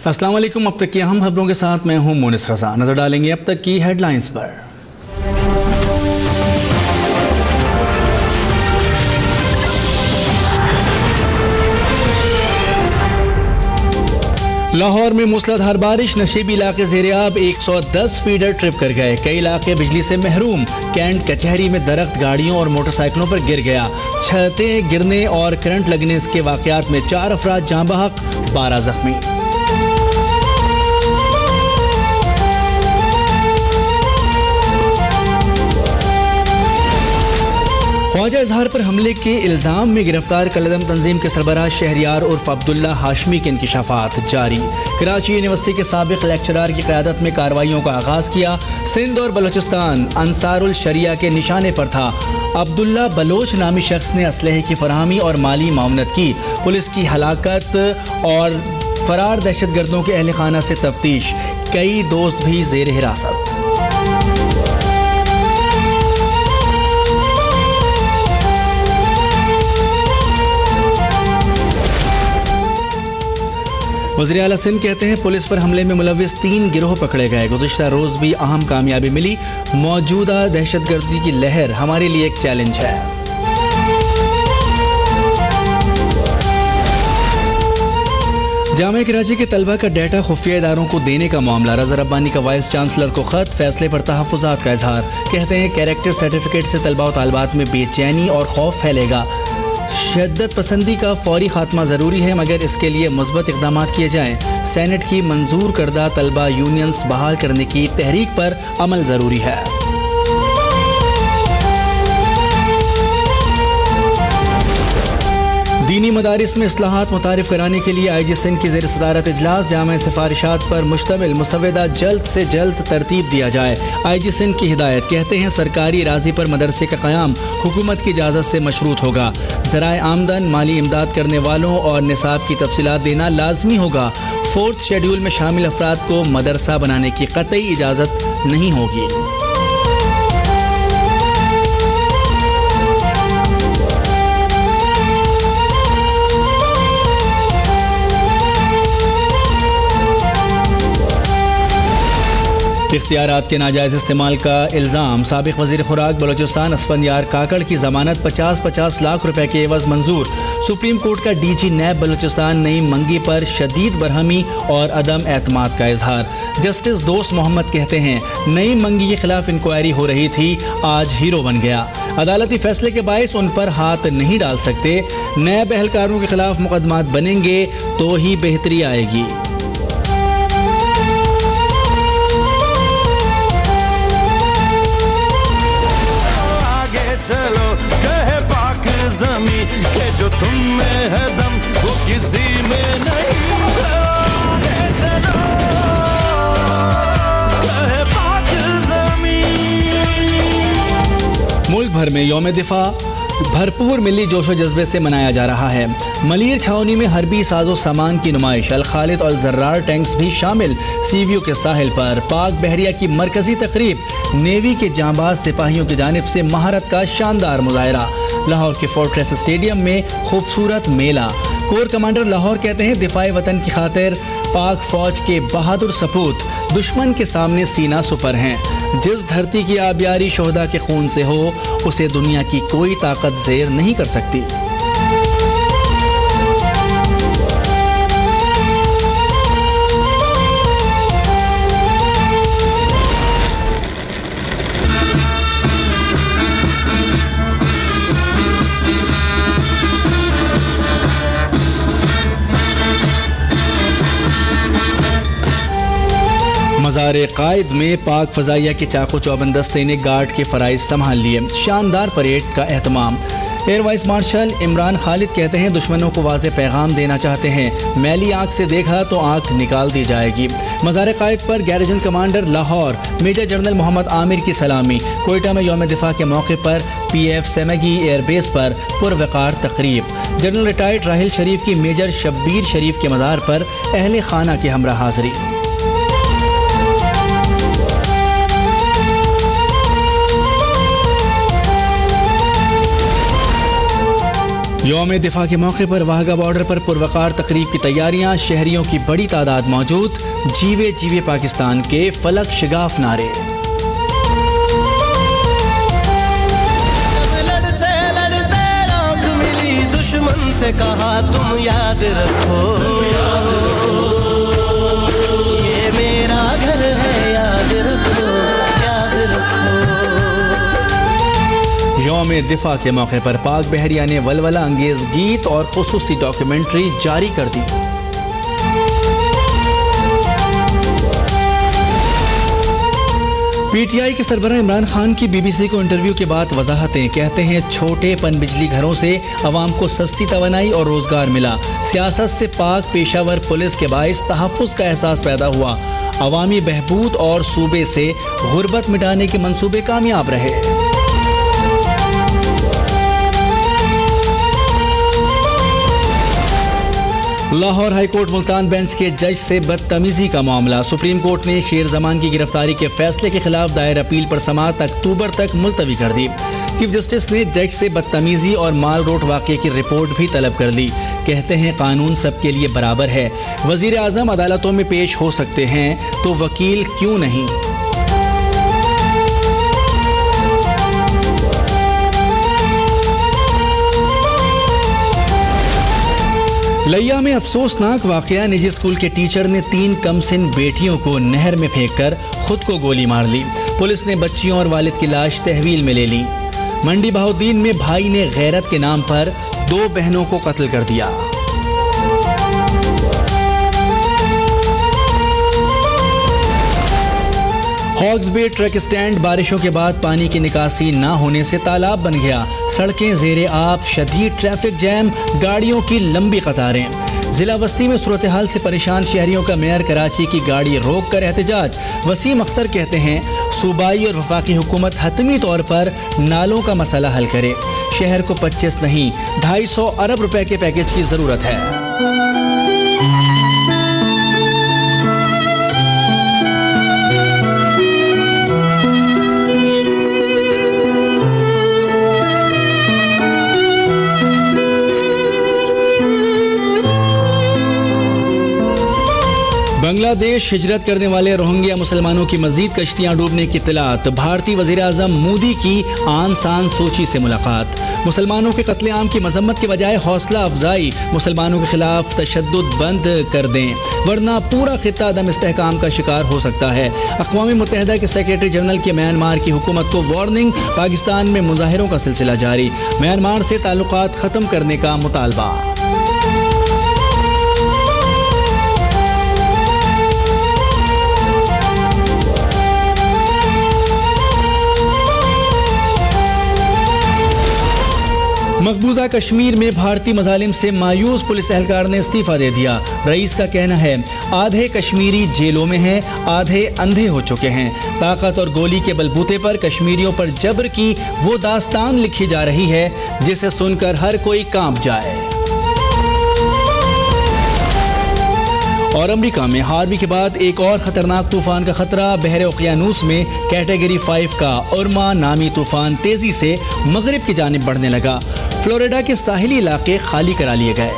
अस्सलाम वालेकुम। अब तक की अहम खबरों के साथ मैं हूं मोनिस रज़ा। नजर डालेंगे अब तक की हेडलाइंस पर। लाहौर में मूसलाधार बारिश, नशीबी इलाके ज़ेर-ए-आब 110 फीडर ट्रिप कर गए। कई इलाके बिजली से महरूम। कैंट कचहरी में दरख्त गाड़ियों और मोटरसाइकिलों पर गिर गया। छतें गिरने और करंट लगने के वाक़यात में 4 अफराद जाँ बहक, 12 जख्मी। ख्वाजा इजहार पर हमले के इल्ज़ाम में गिरफ्तार कलदम तंजीम के सरबराह शहरियार उर्फ अब्दुल्ला हाशमी के इंकिशाफात जारी। कराची यूनिवर्सिटी के साबिक लेक्चरार की क़यादत में कार्रवाइयों का आगाज़ किया। सिंध और बलोचिस्तान अंसारुल शरिया के निशाने पर था। अब्दुल्ला बलोच नामी शख्स ने असलहे की फराहमी और माली मावनत की। पुलिस की हलाकत और फरार दहशतगर्दों के अहल खाना से तफ्तीश। कई दोस्त भी ज़ेर हिरासत। वज़ीर आला सिंध कहते हैं पुलिस पर हमले में मुलव्विस 3 गिरोह पकड़े गए। गुज़िश्ता रोज़ भी अहम कामयाबी मिली। मौजूदा दहशतगर्दी की लहर हमारे लिए एक चैलेंज है। जामिया कराची के तलबा का डाटा खुफिया इदारों को देने का मामला। रज़ा रब्बानी का वाइस चांसलर को ख़त, फैसले पर तहफ़्फ़ुज़ात का इजहार। कहते हैं कैरेक्टर सर्टिफिकेट से तलबा और तालिबात में बेचैनी और खौफ फैलेगा। शिद्दत पसंदी का फौरी खात्मा ज़रूरी है, मगर इसके लिए मुस्बत इक़दाम किए जाएँ। सेनेट की मंजूर करदा तलबा यूनियंस बहाल करने की तहरीक पर अमल ज़रूरी है। दीनी मदारिस में इस्लाहात मुतारिफ कराने के लिए IG सिंध की ज़ेर सदारत इजलास। जामा सिफारिशात पर मुश्तमिल मुसव्वदा जल्द से जल्द तरतीब दिया जाए। IG सिंध की हिदायत। कहते हैं सरकारी राज़ी पर मदरसे का क़याम हुकूमत की इजाज़त से मशरूत होगा। ज़राए आमदन, माली इमदाद करने वालों और निसाब की तफसीलात देना लाजमी होगा। 4th शेड्यूल में शामिल अफराद को मदरसा बनाने की क़तई इजाज़त नहीं होगी। इख्तियारात के नाजायज़ इस्तेमाल का इल्ज़ाम। साबिक़ वज़ीर खुराक बलोचिस्तान असफंदियार काकड़ की ज़मानत 50-50 लाख रुपए के एवज़ मंजूर। सुप्रीम कोर्ट का DG नैब बलोचिस्तान नईम मंगी पर शदीद बरहमी और अदम एतमाद का इजहार। जस्टिस दोस्त मोहम्मद कहते हैं नईम मंगी के खिलाफ इंक्वायरी हो रही थी, आज हीरो बन गया। अदालती फैसले के बायस उन पर हाथ नहीं डाल सकते। नैब एहलकारों के खिलाफ मुकदमात बनेंगे तो ही बेहतरी आएगी। चलो कहे पाक ज़मी के जो तुम में है दम वो किसी में नहीं। चलो कहे पाक ज़मी। मुल्क भर में यौम दिफा भरपूर मिली जोशो जज्बे से मनाया जा रहा है। मलिर छावनी में हरबी साजो सामान की नुमाइश। अल खालिद और जर्रार टैंक्स भी शामिल। सीवीओ के साहिल पर पाक बहरिया की मरकजी तकरीब। नेवी के जांबाज सिपाहियों की जानिब से महारत का शानदार मुजाहरा। लाहौर के फोर्ट्रेस स्टेडियम में खूबसूरत मेला। कोर कमांडर लाहौर कहते हैं दिफाए वतन की खातिर पाक फौज के बहादुर सपूत दुश्मन के सामने सीना सुपर हैं। जिस धरती की आबियारी शोहदा के खून से हो, उसे दुनिया की कोई ताकत ज़ेर नहीं कर सकती। मज़ार कायद में पाक फ़ज़ाइया की चाकू चौबंद दस्ते ने गार्ड के फ़राइज़ संभाल लिए। शानदार परेड का एहतमाम। Air vice marshal Imran Khalid कहते हैं दुश्मनों को वाज़े पैगाम देना चाहते हैं। मैली आँख से देखा तो आँख निकाल दी जाएगी। मज़ार कायद पर garrison commander Lahore major general Mohammad Aamir की सलामी। कोयटा में यौम दिफा के मौके पर PF सेमगी एयरबेस पर पुरवकार तकरीब। जनरल रिटायर्ड राहिल शरीफ की मेजर शब्बीर शरीफ के मज़ार पर अहले खाना की हमरा हाज़री। यौम दिफा के मौके पर वाहगा बॉर्डर पर पुरवकार तकरीब की तैयारियां, शहरियों की बड़ी तादाद मौजूद। जीवे जीवे पाकिस्तान के फलक शिगाफ नारे। लड़ते लड़ते आंख मिली, दुश्मन से कहा तुम याद रखो, ये मेरा घर है, याद रखो, याद रखो। यौम दिफा के मौके पर पाक बहरिया ने वलवला अंगेज गीत और खुसूसी डॉक्यूमेंट्री जारी कर दी। पीटीआई के सरबराह इमरान खान की बीबीसी को इंटरव्यू के बाद वजाहतें। कहते हैं छोटे पनबिजली घरों से अवाम को सस्ती तवानाई और रोजगार मिला। सियासत से पाक पेशावर पुलिस के बाइस तहफ़्फ़ुज़ का एहसास पैदा हुआ। अवामी बहबूद और सूबे से गुर्बत मिटाने के मंसूबे कामयाब रहे। लाहौर हाईकोर्ट मुल्तान बेंच के जज से बदतमीजी का मामला। सुप्रीम कोर्ट ने शेर जमान की गिरफ्तारी के फैसले के खिलाफ दायर अपील पर समाअत अक्टूबर तक मुलतवी कर दी। चीफ जस्टिस ने जज से बदतमीजी और माल रोड वाक़े की रिपोर्ट भी तलब कर ली। कहते हैं कानून सबके लिए बराबर है। वज़ीर आज़म अदालतों में पेश हो सकते हैं तो वकील क्यों नहीं। लिया में अफसोसनाक वाकया। निजी स्कूल के टीचर ने 3 कमसिन बेटियों को नहर में फेंककर खुद को गोली मार ली। पुलिस ने बच्चियों और वालिद की लाश तहवील में ले ली। मंडी बहाउद्दीन में भाई ने गैरत के नाम पर 2 बहनों को कत्ल कर दिया। हॉक्स बे ट्रक स्टैंड बारिशों के बाद पानी की निकासी न होने से तालाब बन गया। सड़कें ज़ेरे आब, शदीद ट्रैफिक जैम, गाड़ियों की लंबी कतारें। जिला वस्ती में सूरत हाल से परेशान शहरियों का मेयर कराची की गाड़ी रोक कर एहतजाज। वसीम अख्तर कहते हैं सूबाई और वफाकी हुकूमत हतमी तौर पर नालों का मसला हल करे। शहर को 25 नहीं 250 अरब रुपए के पैकेज की ज़रूरत है। बांग्लादेश हिजरत करने वाले रोहिंग्या मुसलमानों की मजीद कश्तियां डूबने की इत्तलात। भारतीय वज़ीर आज़म मोदी की आन सान सूची से मुलाकात। मुसलमानों के कत्लेआम की मजम्मत के बजाय हौसला अफजाई। मुसलमानों के खिलाफ तशद्दुद बंद कर दें वरना पूरा खित्ता अदम इस्तेहकाम का शिकार हो सकता है। अक़वाम मुत्तहिदा के सेक्रेटरी जनरल की म्यांमार की हुकूमत को वार्निंग। पाकिस्तान में मुजाहिरों का सिलसिला जारी। म्यांमार से ताल्लुकात ख़त्म करने का मुतालबा। मकबूजा कश्मीर में भारतीय मजालिम से मायूस पुलिस एहलकार ने इस्तीफा दे दिया। रईस का कहना है आधे कश्मीरी जेलों में हैं, आधे अंधे हो चुके हैं। ताकत और गोली के बलबूते पर कश्मीरियों पर जबर की वो दास्तान लिखी जा रही है जिसे सुनकर हर कोई कांप जाए। और अमेरिका में हार्वी के बाद एक और खतरनाक तूफान का खतरा। बहरे ओकियानूस में कैटेगरी 5 का उर्मा नामी तूफान तेजी से मगरिब की जानिब बढ़ने लगा। फ्लोरिडा के साहिली इलाके खाली करा लिए गए।